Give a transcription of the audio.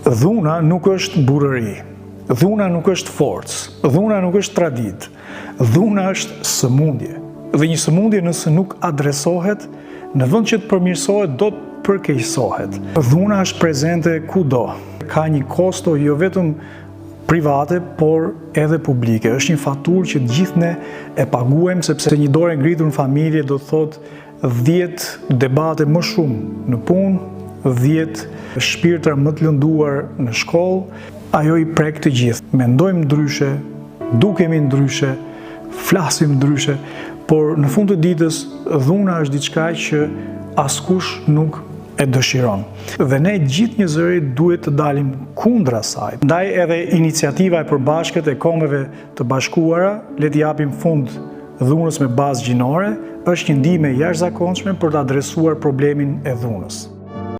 Dhuna nuk është burëri, dhuna nuk është forcë, dhuna nuk është traditë, dhuna është sëmundje. Dhe një sëmundje nëse nuk adresohet, në vend që të përmirësohet, do të përkeqësohet. Dhuna është prezente kudo. Ka një kosto jo vetëm private, por edhe publike. Është një faturë që gjithë ne e paguajmë, sepse një dorë e ngritur në familje do të thotë 10 debate më shumë në punë, 10 shpirtra më të lënduar në shkollë. Ajo i prek të gjithë. Mendojmë ndryshe, dukemi ndryshe, flasim ndryshe, por në fund të ditës dhuna është diçka që askush nuk e dëshiron. Dhe ne gjithë njerëzit duhet të dalim kundra saj. Ndaj edhe iniciativa e përbashkët e Kombeve të Bashkuara, le t'i japim fund dhunës me bazë gjinore, është një ndihmë e jashtëzakonshme për të adresuar problemin e dhunës.